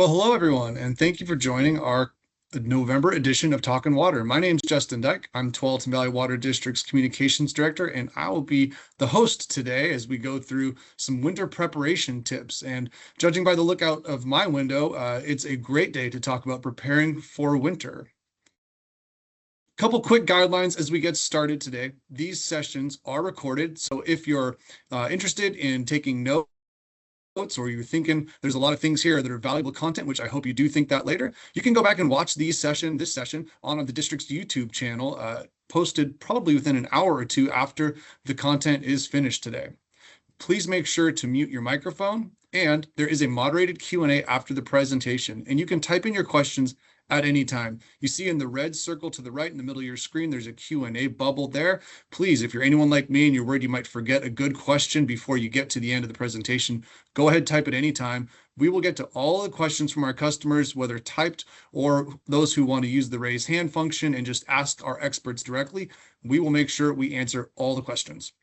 Well, hello everyone, and thank you for joining our November edition of Talkin' Water. My name is Justin Dyke. I'm Tualatin Valley Water District's Communications Director, and I will be the host today as we go through some winter preparation tips. And judging by the lookout of my window, it's a great day to talk about preparing for winter. Couple quick guidelines as we get started today. These sessions are recorded, so if you're interested in taking notes, or you're thinking there's a lot of things here that are valuable content, which I hope you do think that later, you can go back and watch this session on the district's YouTube channel, posted probably within an hour or two after the content is finished today. Please make sure to mute your microphone, and there is a moderated Q&A after the presentation, and you can type in your questions at any time. You see in the red circle to the right in the middle of your screen, there's a Q&A bubble there. Please, if you're anyone like me and you're worried you might forget a good question before you get to the end of the presentation, go ahead, type at any time. We will get to all the questions from our customers, whether typed or those who want to use the raise hand function and just ask our experts directly. We will make sure we answer all the questions.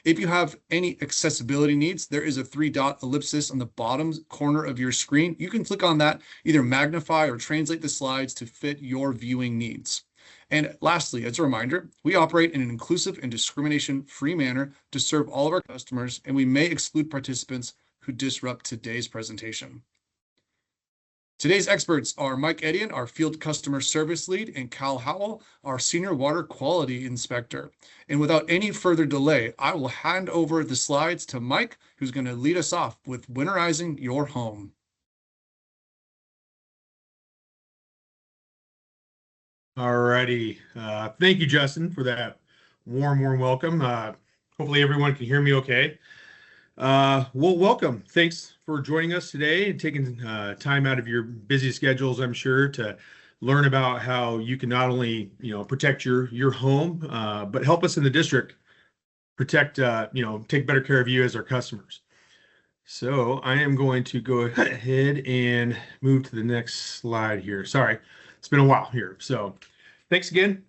If you have any accessibility needs, there is a 3-dot ellipsis on the bottom corner of your screen. You can click on that, either magnify or translate the slides to fit your viewing needs. And lastly, as a reminder, we operate in an inclusive and discrimination-free manner to serve all of our customers, and we may exclude participants who disrupt today's presentation. Today's experts are Mike Etienne, our Field Customer Service Lead, and Cal Howell, our Senior Water Quality Inspector. And without any further delay, I will hand over the slides to Mike, who's going to lead us off with winterizing your home. All righty. Thank you, Justin, for that warm welcome. Hopefully everyone can hear me okay. Well, welcome. Thanks for joining us today and taking time out of your busy schedules, I'm sure, to learn about how you can not only, protect your home, but help us in the district protect, take better care of you as our customers. So I am going to go ahead and move to the next slide here. Sorry, it's been a while here. So thanks again.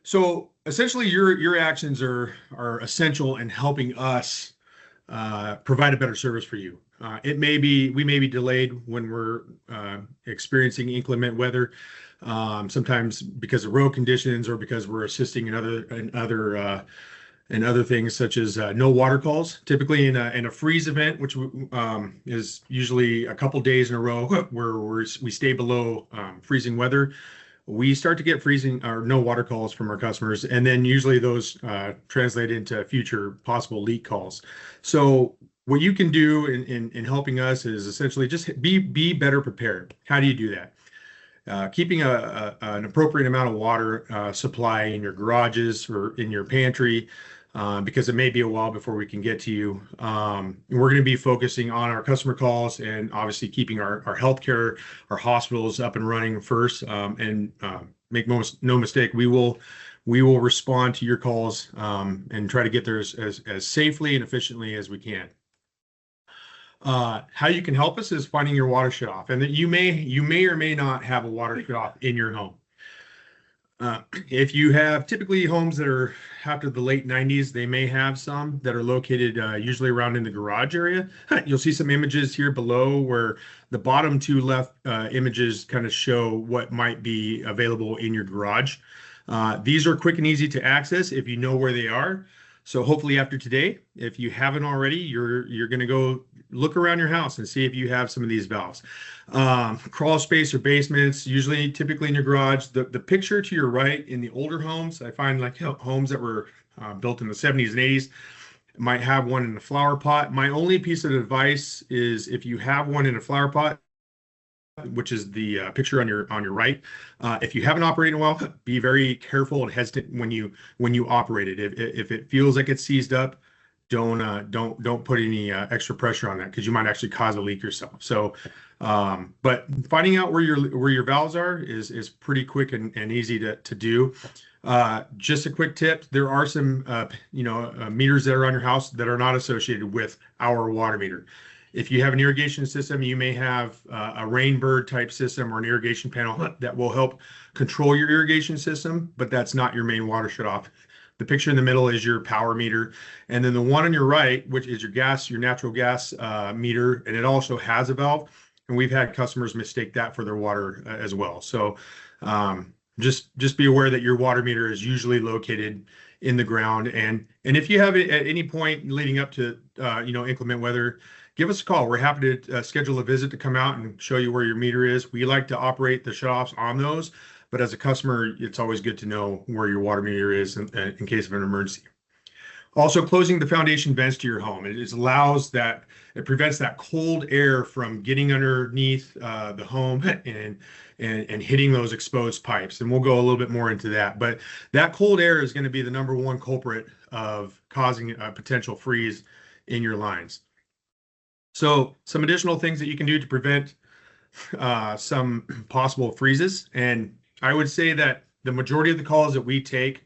So essentially your actions are essential in helping us provide a better service for you. We may be delayed when we're experiencing inclement weather, sometimes because of road conditions or because we're assisting in other things such as no water calls. Typically in a freeze event, which is usually a couple days in a row where we stay below freezing weather, we start to get freezing or no water calls from our customers, and then usually those translate into future possible leak calls. So what you can do in helping us is essentially just be better prepared. How do you do that? Keeping an appropriate amount of water supply in your garages or in your pantry, because it may be a while before we can get to you. We're going to be focusing on our customer calls and obviously keeping our healthcare, our hospitals up and running first. And make no mistake, we will respond to your calls and try to get there as safely and efficiently as we can. How you can help us is finding your water shutoff, and that you may or may not have a water shutoff in your home. If you have typically homes that are after the late 90s, they may have some that are located usually around in the garage area. You'll see some images here below where the bottom two left images kind of show what might be available in your garage. These are quick and easy to access if you know where they are. So hopefully after today, if you haven't already, you're going to go look around your house and see if you have some of these valves. Crawl space or basements, typically in your garage. The picture to your right in the older homes, I find like homes that were built in the 70s and 80s might have one in a flower pot. My only piece of advice is if you have one in a flower pot, which is the picture on your right. If you haven't operated in a while, be very careful and hesitant when you operate it. If it feels like it's seized up, don't put any extra pressure on that, because you might actually cause a leak yourself. So, but finding out where your valves are is pretty quick and easy to do. Just a quick tip: there are some meters that are on your house that are not associated with our water meter. If you have an irrigation system, you may have a rainbird type system or an irrigation panel that will help control your irrigation system, but that's not your main water shutoff. The picture in the middle is your power meter. And then the one on your right, which is your natural gas meter, and it also has a valve. and we've had customers mistake that for their water as well. So just be aware that your water meter is usually located in the ground, and if you have it at any point leading up to inclement weather, give us a call. We're happy to schedule a visit to come out and show you where your meter is. We like to operate the shutoffs on those, but as a customer, it's always good to know where your water meter is in case of an emergency. Also, closing the foundation vents to your home. It prevents that cold air from getting underneath the home and hitting those exposed pipes. And we'll go a little bit more into that. But that cold air is going to be the number one culprit of causing a potential freeze in your lines. So some additional things that you can do to prevent some possible freezes. And I would say that the majority of the calls that we take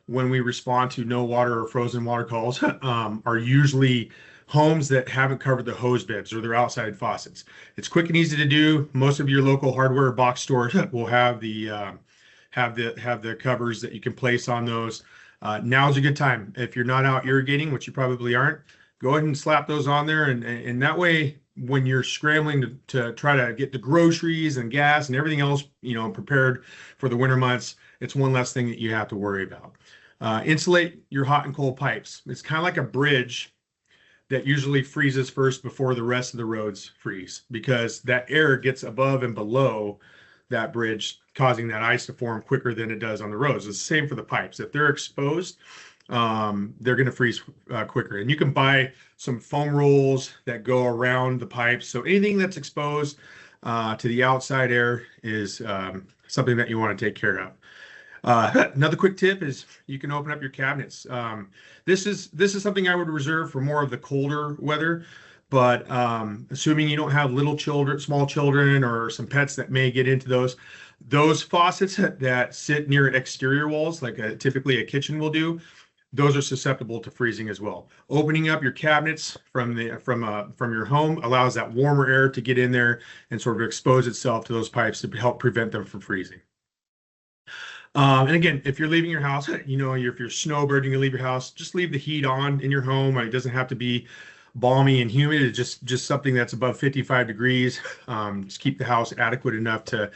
when we respond to no water or frozen water calls are usually homes that haven't covered the hose bibs or their outside faucets. It's quick and easy to do. Most of your local hardware box stores will have the covers that you can place on those. Now's a good time. If you're not out irrigating, which you probably aren't, go ahead and slap those on there, and that way, when you're scrambling to try to get the groceries and gas and everything else, prepared for the winter months, it's one less thing that you have to worry about. Insulate your hot and cold pipes. It's kind of like a bridge that usually freezes first before the rest of the roads freeze, because that air gets above and below that bridge, causing that ice to form quicker than it does on the roads. It's the same for the pipes. If they're exposed, they're going to freeze quicker. And you can buy some foam rolls that go around the pipes. So anything that's exposed to the outside air is something that you want to take care of. Another quick tip is you can open up your cabinets. This is something I would reserve for more of the colder weather, but assuming you don't have little children, small children, or some pets that may get into those faucets that sit near exterior walls, like typically a kitchen will do, those are susceptible to freezing as well. Opening up your cabinets from your home allows that warmer air to get in there and sort of expose itself to those pipes to help prevent them from freezing. And again, if you're leaving your house, if you're snowbirding, you leave your house, just leave the heat on in your home. It doesn't have to be balmy and humid. It's just something that's above 55 degrees. Just keep the house adequate enough to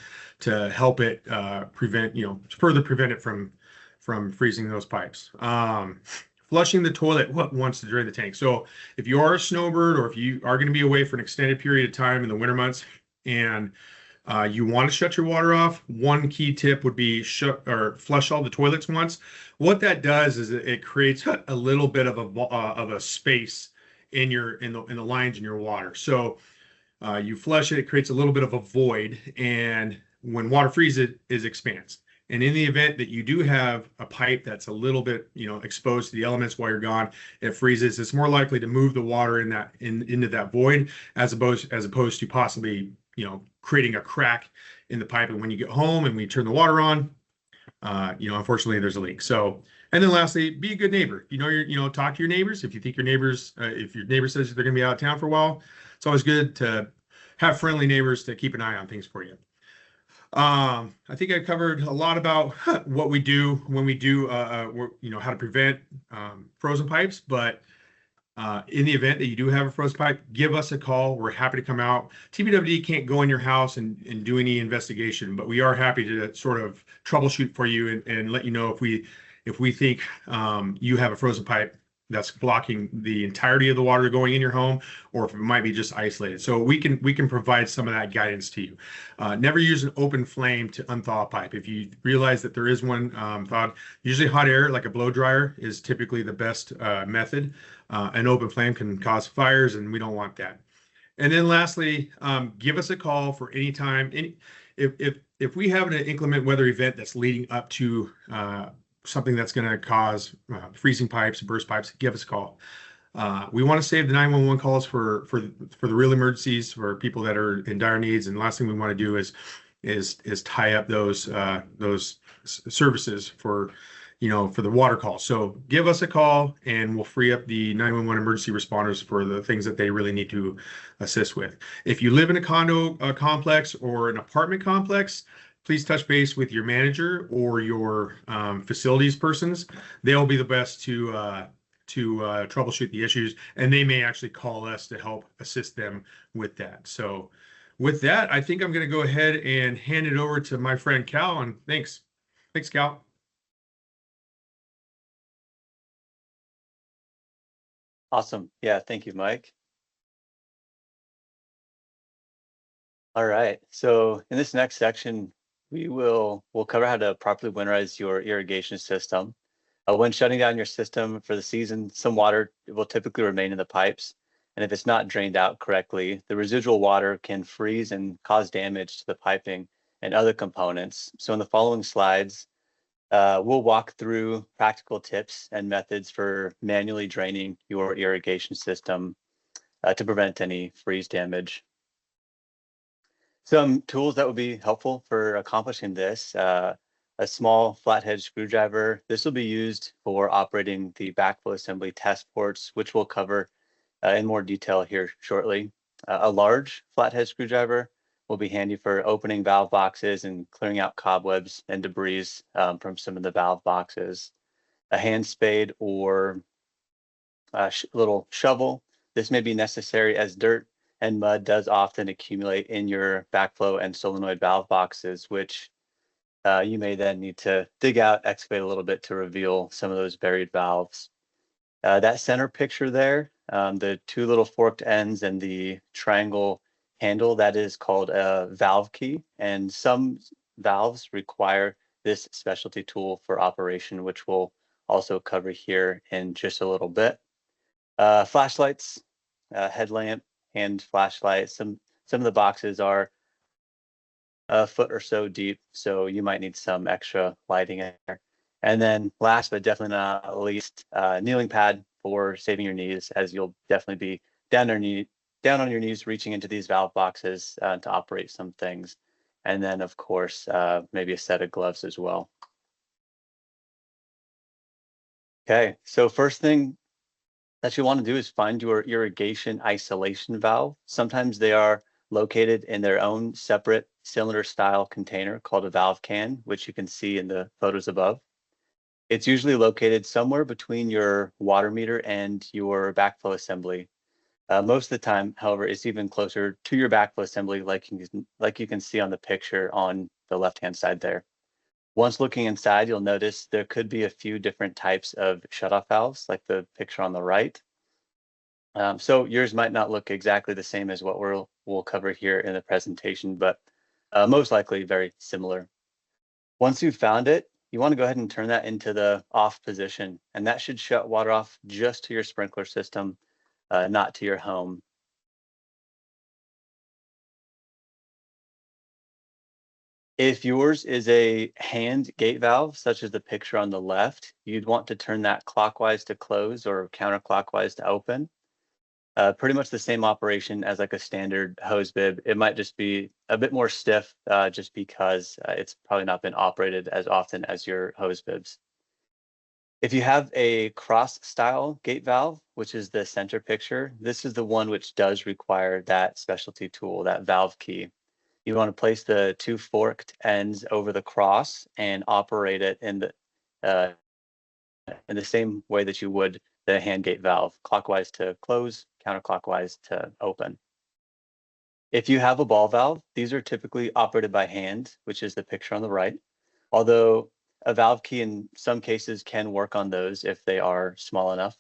help it further prevent it from freezing those pipes. Flushing the toilet once to drain the tank. So if you are a snowbird, or if you are going to be away for an extended period of time in the winter months, and you want to shut your water off, one key tip would be flush all the toilets once. What that does is it creates a little bit of a space in the lines in your water. So you flush it, it creates a little bit of a void, and when water freezes, it expands. And in the event that you do have a pipe that's a little bit exposed to the elements while you're gone, it freezes. It's more likely to move the water into that void as opposed to possibly creating a crack in the pipe. And when you get home and we turn the water on, unfortunately there's a leak. So, and then lastly, be a good neighbor. Talk to your neighbors. If you think if your neighbor says they're going to be out of town for a while, it's always good to have friendly neighbors to keep an eye on things for you. I think I covered a lot about what we do when we do, how to prevent frozen pipes. But in the event that you do have a frozen pipe, give us a call. We're happy to come out. TBWD can't go in your house and do any investigation, but we are happy to sort of troubleshoot for you and let you know if we think you have a frozen pipe that's blocking the entirety of the water going in your home, or if it might be just isolated. So we can provide some of that guidance to you. Never use an open flame to unthaw a pipe. If you realize that there is one thawed, usually hot air, like a blow dryer, is typically the best method. An open flame can cause fires, and we don't want that. And then lastly, give us a call for any time. If we have an inclement weather event that's leading up to something that's going to cause freezing pipes, burst pipes, give us a call. We want to save the 911 calls for the real emergencies, for people that are in dire needs. And the last thing we want to do is tie up those services for the water call. So give us a call, and we'll free up the 911 emergency responders for the things that they really need to assist with. If you live in a condo complex or an apartment complex, please touch base with your manager or your facilities persons. They'll be the best to troubleshoot the issues, and they may actually call us to help assist them with that. So With that, I think I'm going to go ahead and hand it over to my friend Cal, and thanks. Thanks, Cal. Awesome. Yeah, thank you, Mike. All right. So in this next section, we'll cover how to properly winterize your irrigation system. When shutting down your system for the season, some water will typically remain in the pipes. And if it's not drained out correctly, the residual water can freeze and cause damage to the piping and other components. So in the following slides, we'll walk through practical tips and methods for manually draining your irrigation system to prevent any freeze damage. Some tools that would be helpful for accomplishing this, a small flathead screwdriver. This will be used for operating the backflow assembly test ports, which we'll cover in more detail here shortly. A large flathead screwdriver will be handy for opening valve boxes and clearing out cobwebs and debris from some of the valve boxes. A hand spade or a little shovel. This may be necessary as dirt and mud does often accumulate in your backflow and solenoid valve boxes, which you may then need to dig out, excavate a little bit to reveal some of those buried valves. That center picture there, the two little forked ends and the triangle handle, that is called a valve key. And some valves require this specialty tool for operation, which we'll also cover here in just a little bit. Flashlights, headlamp, hand flashlight. Some of the boxes are a foot or so deep, so you might need some extra lighting in there. And then last but definitely not least, kneeling pad for saving your knees, as you'll definitely be down on your knees reaching into these valve boxes to operate some things. And then of course, maybe a set of gloves as well. Okay, so first thing that you want to do is find your irrigation isolation valve. Sometimes they are located in their own separate cylinder style container called a valve can, which you can see in the photos above. It's usually located somewhere between your water meter and your backflow assembly. Most of the time, however, it's even closer to your backflow assembly, like you can see on the picture on the left-hand side there. Once looking inside, you'll notice there could be a few different types of shutoff valves, like the picture on the right. So yours might not look exactly the same as what we'll cover here in the presentation, but most likely very similar. Once you've found it, you want to go ahead and turn that into the off position, and that should shut water off just to your sprinkler system, not to your home. If yours is a hand gate valve, such as the picture on the left, you'd want to turn that clockwise to close or counterclockwise to open. Pretty much the same operation as like a standard hose bib. It might just be a bit more stiff just because it's probably not been operated as often as your hose bibs. If you have a cross style gate valve, which is the center picture, this is the one which does require that specialty tool, that valve key. You want to place the two forked ends over the cross and operate it in the same way that you would the hand gate valve, clockwise to close, counterclockwise to open. If you have a ball valve, these are typically operated by hand, which is the picture on the right, although a valve key in some cases can work on those if they are small enough.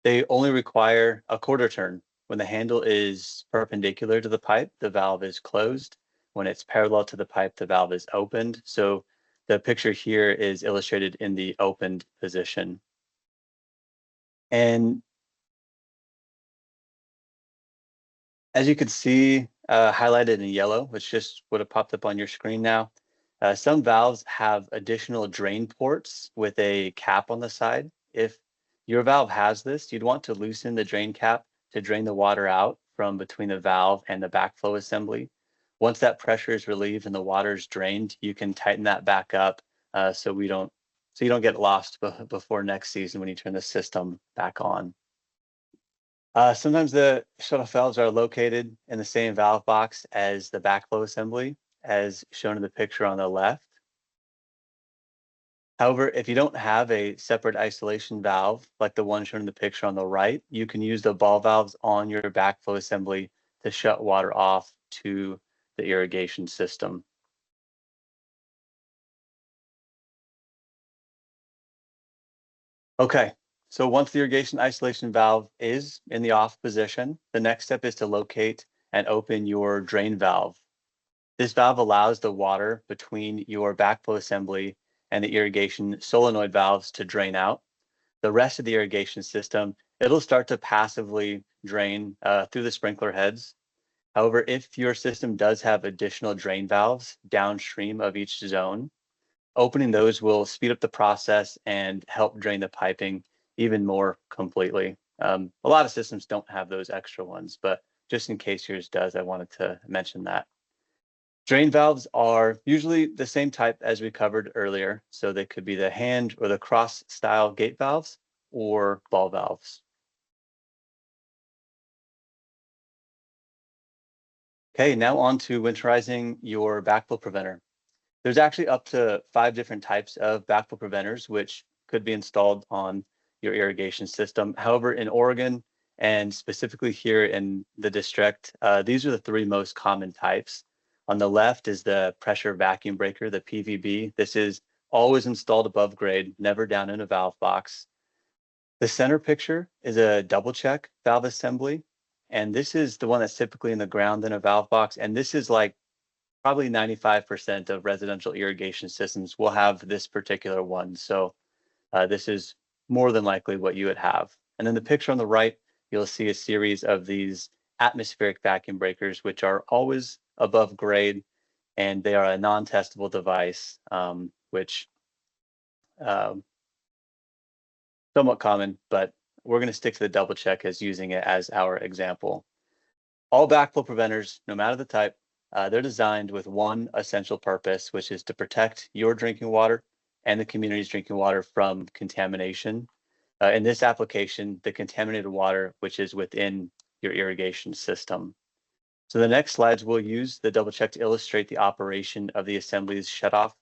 They only require a quarter turn. When the handle is perpendicular to the pipe, the valve is closed. When it's parallel to the pipe, the valve is opened. So the picture here is illustrated in the opened position. And as you can see, highlighted in yellow, which just would have popped up on your screen now, some valves have additional drain ports with a cap on the side. If your valve has this, you'd want to loosen the drain cap to drain the water out from between the valve and the backflow assembly. Once that pressure is relieved and the water is drained, you can tighten that back up so you don't get lost before next season when you turn the system back on. Sometimes the shutoff valves are located in the same valve box as the backflow assembly, as shown in the picture on the left. However, if you don't have a separate isolation valve, like the one shown in the picture on the right, you can use the ball valves on your backflow assembly to shut water off to the irrigation system. Okay, so once the irrigation isolation valve is in the off position, the next step is to locate and open your drain valve. This valve allows the water between your backflow assembly and the irrigation solenoid valves to drain out. The rest of the irrigation system, it'll start to passively drain through the sprinkler heads. However, if your system does have additional drain valves downstream of each zone, opening those will speed up the process and help drain the piping even more completely. A lot of systems don't have those extra ones, but just in case yours does, I wanted to mention that. Drain valves are usually the same type as we covered earlier, so they could be the hand or the cross style gate valves or ball valves. Okay, now on to winterizing your backflow preventer. There's actually up to 5 different types of backflow preventers, which could be installed on your irrigation system. However, in Oregon, and specifically here in the district, these are the 3 most common types. On the left is the pressure vacuum breaker, the PVB. This is always installed above grade, never down in a valve box. The center picture is a double check valve assembly. And this is the one that's typically in the ground in a valve box. And this is like probably 95% of residential irrigation systems will have this particular one. So this is more than likely what you would have. And then the picture on the right, you'll see a series of these atmospheric vacuum breakers, which are always above grade, and they are a non-testable device, which somewhat common, but we're going to stick to the double check as using it as our example. All backflow preventers, no matter the type, they're designed with one essential purpose, which is to protect your drinking water and the community's drinking water from contamination. In this application, the contaminated water, which is within your irrigation system. So the next slides will use the double check to illustrate the operation of the assembly's shutoffs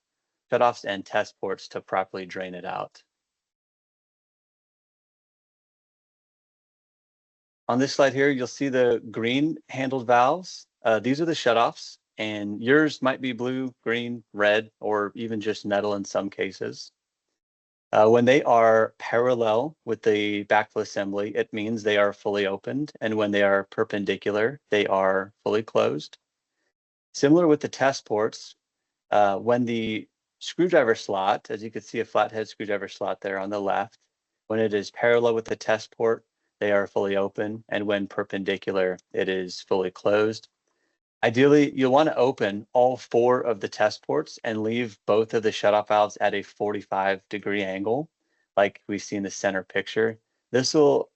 and test ports to properly drain it out. On this slide here, you'll see the green handled valves. These are the shutoffs, and yours might be blue, green, red, or even just metal in some cases. When they are parallel with the backflow assembly, it means they are fully opened, and when they are perpendicular, they are fully closed. Similar with the test ports, when the screwdriver slot, as you can see a flathead screwdriver slot there on the left, when it is parallel with the test port, they are fully open, and when perpendicular, it is fully closed. Ideally, you'll want to open all 4 of the test ports and leave both of the shutoff valves at a 45-degree angle, like we see in the center picture. This will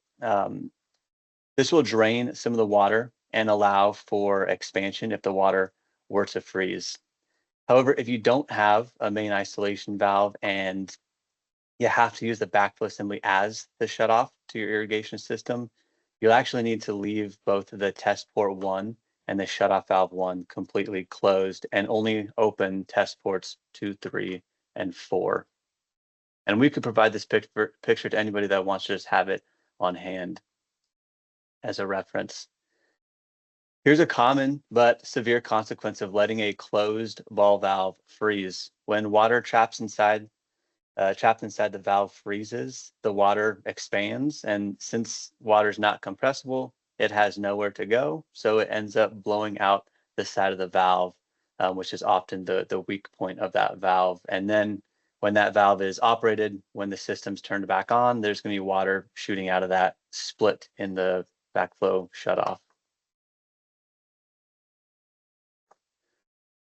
drain some of the water and allow for expansion if the water were to freeze. However, if you don't have a main isolation valve and you have to use the backflow assembly as the shutoff to your irrigation system, you'll actually need to leave both the test port 1 and the shutoff valve 1 completely closed and only open test ports 2, 3, and 4. And we could provide this picture to anybody that wants to just have it on hand as a reference. Here's a common but severe consequence of letting a closed ball valve freeze. When water trapped inside the valve freezes, the water expands, and since water is not compressible, it has nowhere to go, so it ends up blowing out the side of the valve, which is often the weak point of that valve. And then when that valve is operated, when the system's turned back on, there's going to be water shooting out of that split in the backflow shutoff.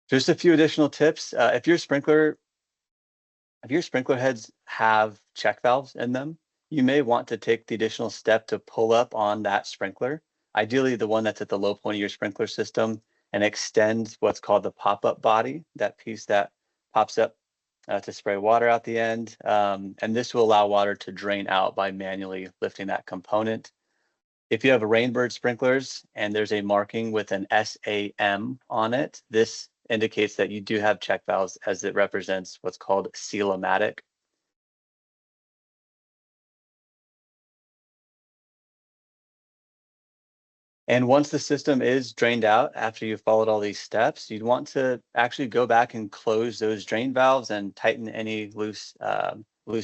Just a few additional tips. If your sprinkler heads have check valves in them, you may want to take the additional step to pull up on that sprinkler, ideally the one that's at the low point of your sprinkler system, and extend what's called the pop-up body, that piece that pops up to spray water out the end. And this will allow water to drain out by manually lifting that component. If you have Rainbird sprinklers and there's a marking with an SAM on it, this indicates that you do have check valves, as it represents what's called seal-o-matic. And once the system is drained out, after you've followed all these steps, you'd want to actually go back and close those drain valves and tighten any loose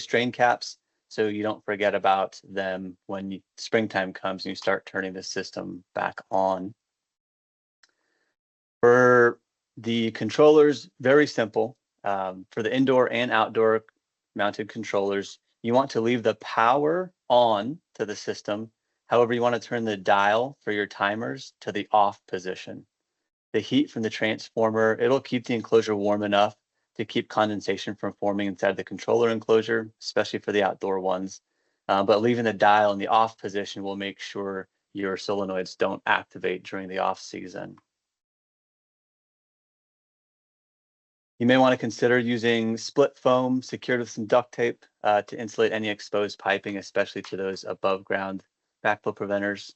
drain caps, so you don't forget about them when springtime comes and you start turning the system back on. For the controllers, very simple. For the indoor and outdoor mounted controllers, you want to leave the power on to the system. However, you want to turn the dial for your timers to the off position. The heat from the transformer, it'll keep the enclosure warm enough to keep condensation from forming inside the controller enclosure, especially for the outdoor ones. But leaving the dial in the off position will make sure your solenoids don't activate during the off season. You may want to consider using split foam secured with some duct tape to insulate any exposed piping, especially to those above ground backflow preventers.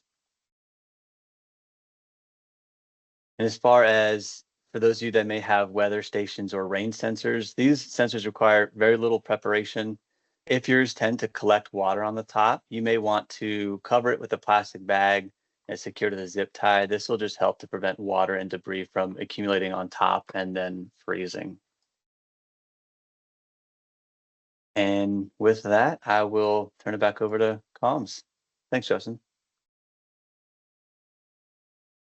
And as far as for those of you that may have weather stations or rain sensors, these sensors require very little preparation. If yours tend to collect water on the top, you may want to cover it with a plastic bag and secure to the zip tie. This will just help to prevent water and debris from accumulating on top and then freezing. And with that, I will turn it back over to comms. Thanks, Justin.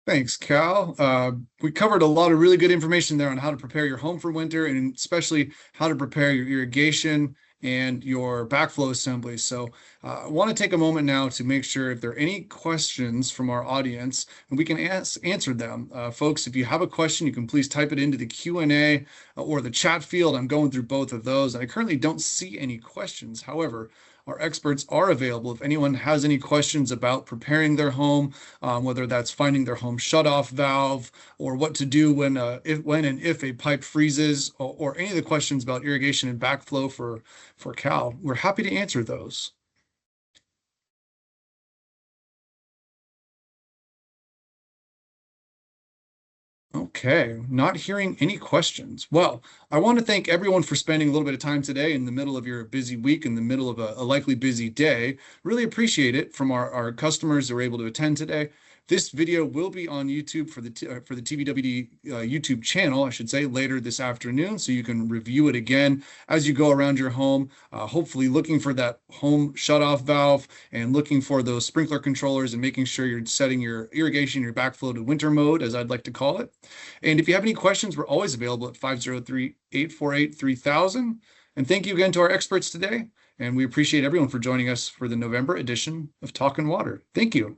Thanks, Cal. We covered a lot of really good information there on how to prepare your home for winter, and especially how to prepare your irrigation and your backflow assembly. So I want to take a moment now to make sure if there are any questions from our audience, and we can answer them. Folks, if you have a question, you can please type it into the Q&A or the chat field. I'm going through both of those. I currently don't see any questions. However, our experts are available if anyone has any questions about preparing their home, whether that's finding their home shutoff valve or what to do when and if a pipe freezes, or any of the questions about irrigation and backflow for Cal. We're happy to answer those. Okay, not hearing any questions. Well, I want to thank everyone for spending a little bit of time today in the middle of your busy week, in the middle of a likely busy day. Really appreciate it from our customers that were able to attend today. This video will be on YouTube for the TVWD YouTube channel, I should say, later this afternoon, so you can review it again as you go around your home, hopefully looking for that home shutoff valve and looking for those sprinkler controllers and making sure you're setting your irrigation, your backflow to winter mode, as I'd like to call it. And if you have any questions, we're always available at 503-848-3000. And thank you again to our experts today. And we appreciate everyone for joining us for the November edition of Talkin' Water. Thank you.